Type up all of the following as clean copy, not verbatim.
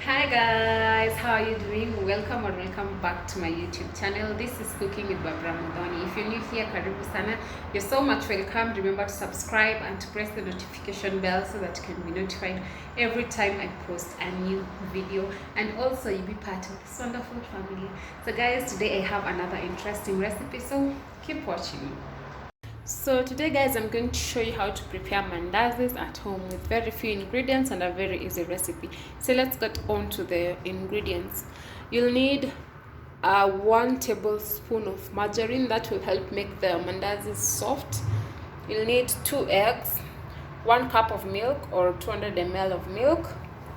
Hi guys, how are you doing? Welcome or welcome back to my YouTube channel. This is Cooking with Barbara Modoni. If you're new here, karibu sana. You're so much welcome. Remember to subscribe and to press the notification bell so that you can be notified every time I post a new video, and also you'll be part of this wonderful family. So guys, today I have another interesting recipe, so keep watching. So today guys, I'm going to show you how to prepare mandazis at home with very few ingredients and a very easy recipe. So let's get on to the ingredients. You'll need 1 tablespoon of margarine that will help make the mandazis soft. You'll need 2 eggs, 1 cup of milk or 200 ml of milk.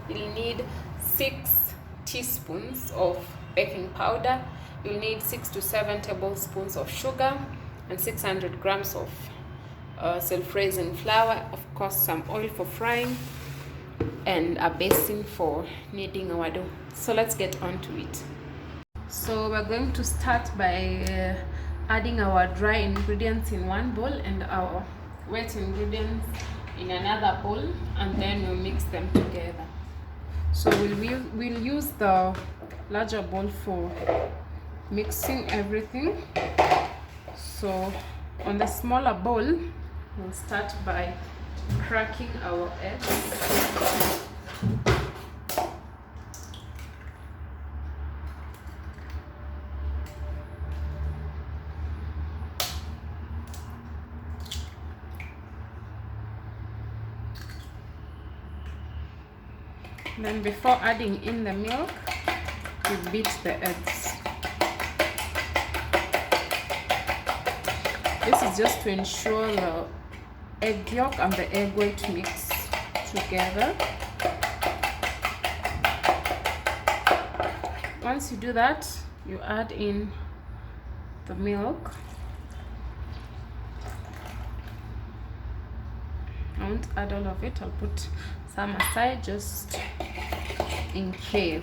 You'll need 6 teaspoons of baking powder. You'll need 6 to 7 tablespoons of sugar and 600 grams of self-raising flour, of course some oil for frying, and a basin for kneading our dough. So let's get on to it. So we're going to start by adding our dry ingredients in one bowl and our wet ingredients in another bowl, and then we'll mix them together. So we'll use the larger bowl for mixing everything. So on the smaller bowl, we'll start by cracking our eggs. Then before adding in the milk, we beat the eggs. This is just to ensure the egg yolk and the egg white mix together. Once you do that, you add in the milk. I won't add all of it, I'll put some aside just in case.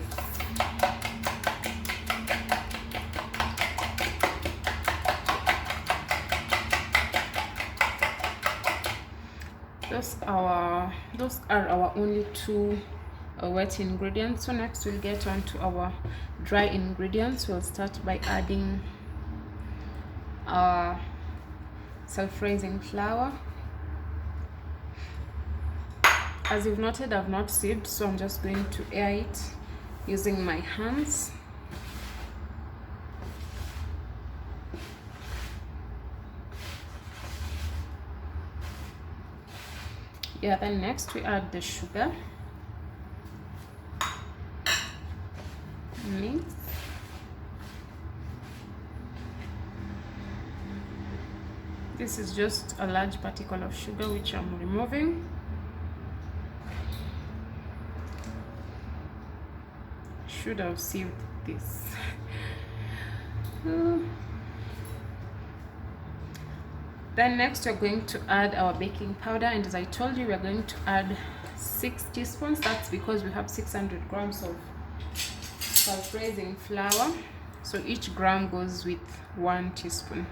Those are our only 2 wet ingredients. So next we'll get on to our dry ingredients. We'll start by adding our self-raising flour. As you've noted, I've not sieved, so I'm just going to air it using my hands. Yeah, then next we add the sugar. Mix. This is just a large particle of sugar which I'm removing. Should have sieved this. Then next we're going to add our baking powder, and as I told you, we're going to add 6 teaspoons. That's because we have 600 grams of self-raising flour, so each gram goes with 1 teaspoon.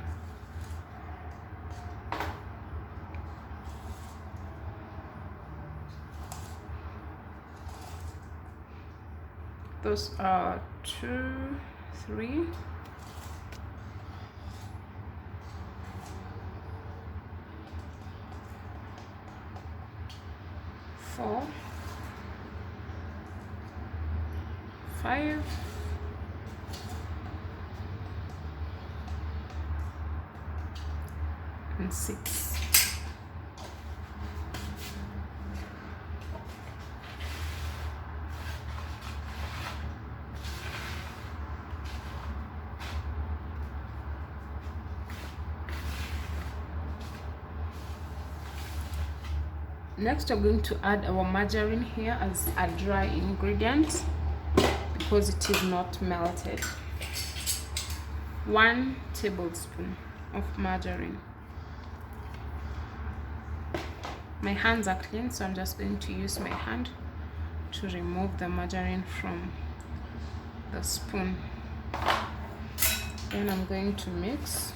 Those are 2, 3, 4, 5, 6. Next we're going to add our margarine here as a dry ingredient because it is not melted. 1 tablespoon of margarine. My hands are clean, so I'm just going to use my hand to remove the margarine from the spoon. Then I'm going to mix.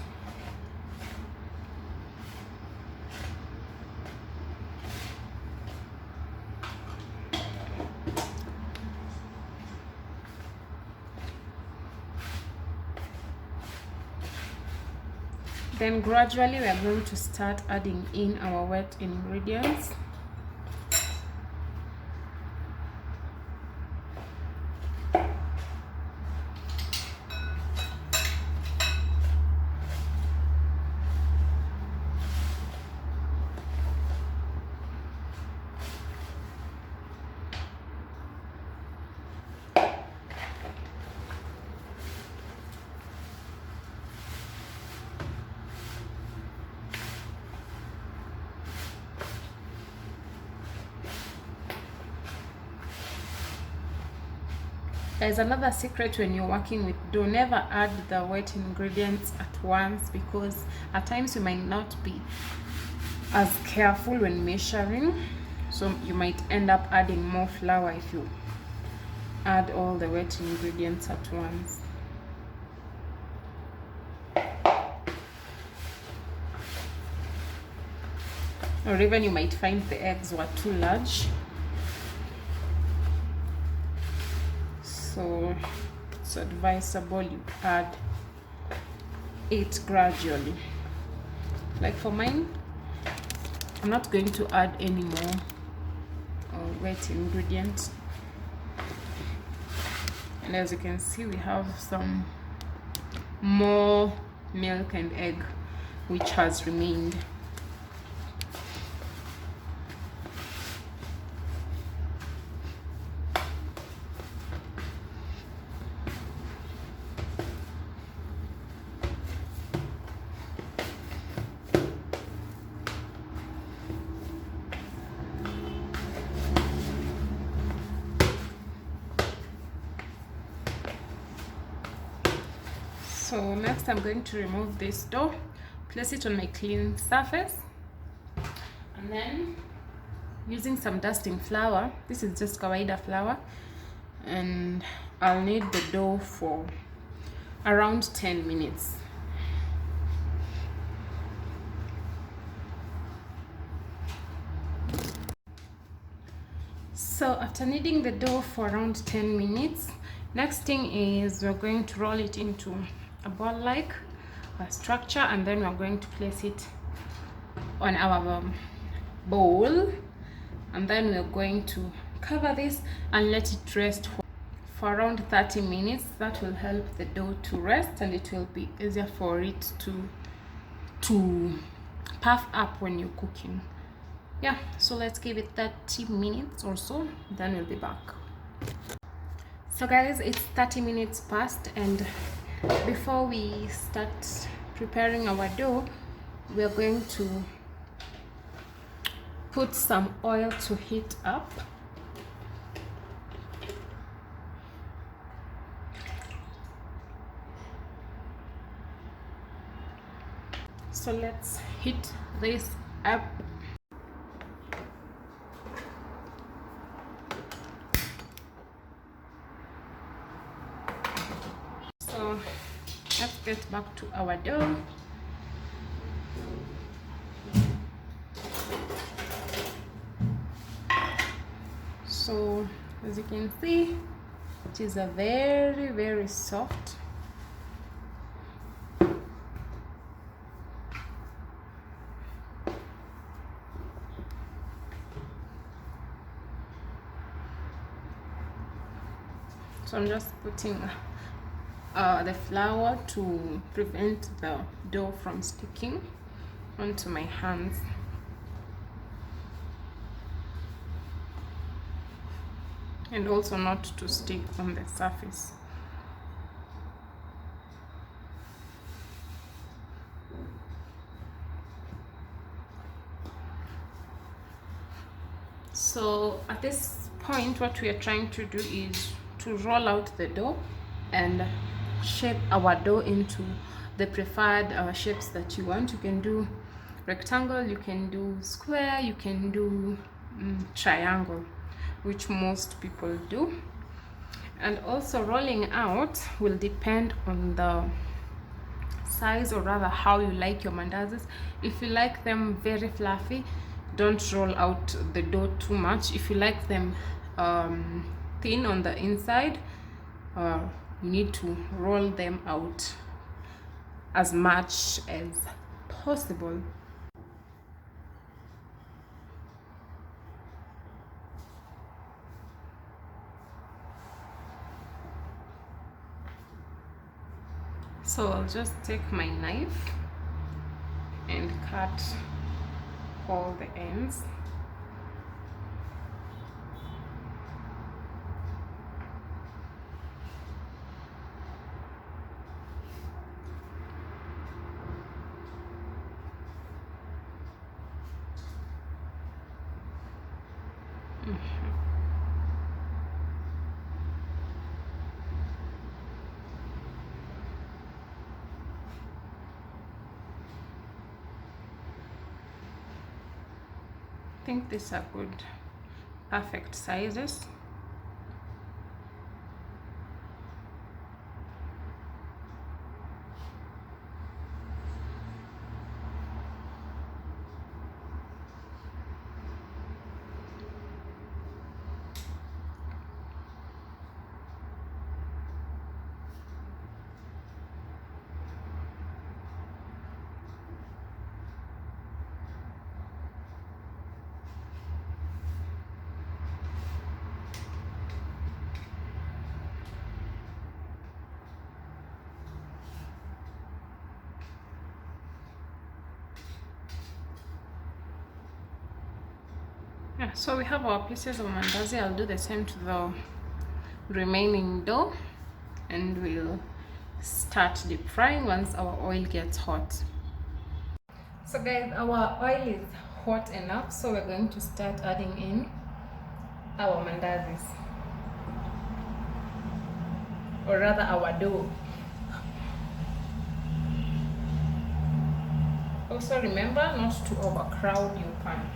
Then gradually we are going to start adding in our wet ingredients. There's another secret when you're working with dough: never add the wet ingredients at once, because at times you might not be as careful when measuring, so you might end up adding more flour if you add all the wet ingredients at once. Or even you might find the eggs were too large. So it's advisable you add it gradually. Like for mine, I'm not going to add any more wet ingredients. And as you can see, we have some more milk and egg which has remained. So next I'm going to remove this dough, place it on my clean surface, and then using some dusting flour, this is just kawaida flour, and I'll knead the dough for around 10 minutes. So after kneading the dough for around 10 minutes, next thing is we're going to roll it into a ball like a structure, and then we're going to place it on our bowl, and then we're going to cover this and let it rest for around 30 minutes. That will help the dough to rest, and it will be easier for it to puff up when you're cooking. Yeah, so let's give it 30 minutes or so, then we'll be back. So guys, it's 30 minutes past, and before we start preparing our dough, we're going to put some oil to heat up. So let's heat this up. So let's get back to our dough. So as you can see, it is a very soft. So I'm just putting the flour to prevent the dough from sticking onto my hands. And also not to stick on the surface. So at this point, what we are trying to do is to roll out the dough and shape our dough into the preferred shapes that you want. You can do rectangle, you can do square, you can do triangle, which most people do. And also rolling out will depend on the size, or rather how you like your mandazis. If you like them very fluffy, don't roll out the dough too much. If you like them thin on the inside, you need to roll them out as much as possible. So I'll just take my knife and cut all the ends. I think these are good, perfect sizes. Yeah, so we have our pieces of mandazi. I'll do the same to the remaining dough, and we'll start deep frying once our oil gets hot. So guys, our oil is hot enough, so we're going to start adding in our mandazis, or rather our dough. Also remember not to overcrowd your pan.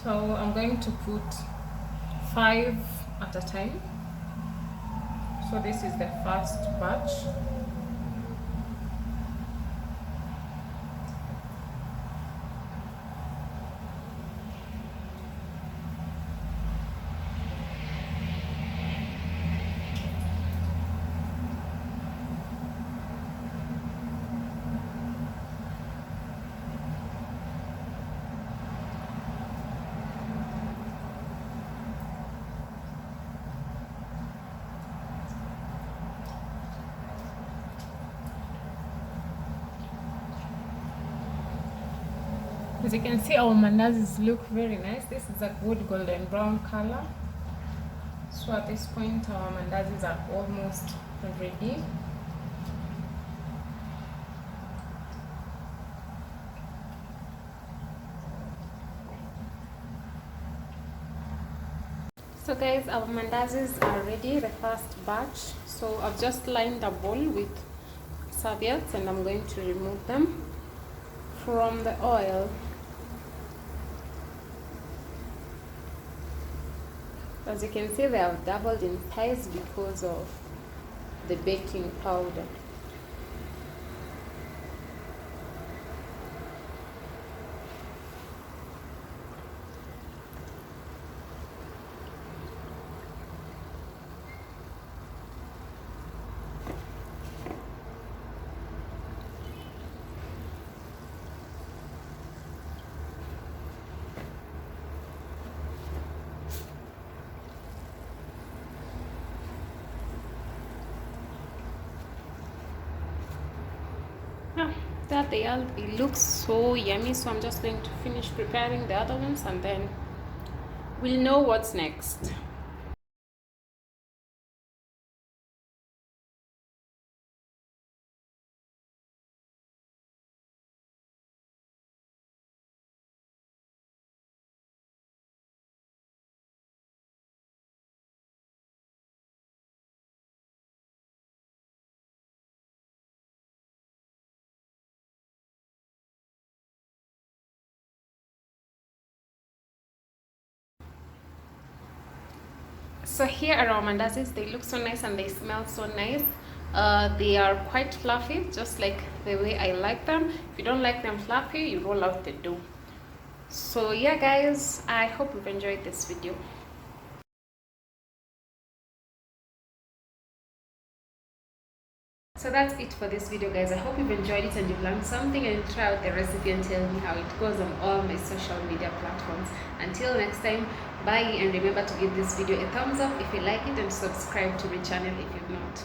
So I'm going to put 5 at a time. So this is the first batch. As you can see, our mandazis look very nice. This is a good golden brown color. So at this point, our mandazis are almost ready. So guys, our mandazis are ready, the first batch. So I've just lined the bowl with serviettes, and I'm going to remove them from the oil. As you can see, they have doubled in size because of the baking powder. That they all, it looks so yummy, so I'm just going to finish preparing the other ones, and then we'll know what's next. So here are our mandazis. They look so nice and they smell so nice. They are quite fluffy, just like the way I like them. If you don't like them fluffy, you roll out the dough. So yeah guys, I hope you've enjoyed this video. So that's it for this video guys. I hope you've enjoyed it and you've learned something, and try out the recipe and tell me how it goes on all my social media platforms. Until next time, bye, and remember to give this video a thumbs up if you like it and subscribe to my channel if you've not.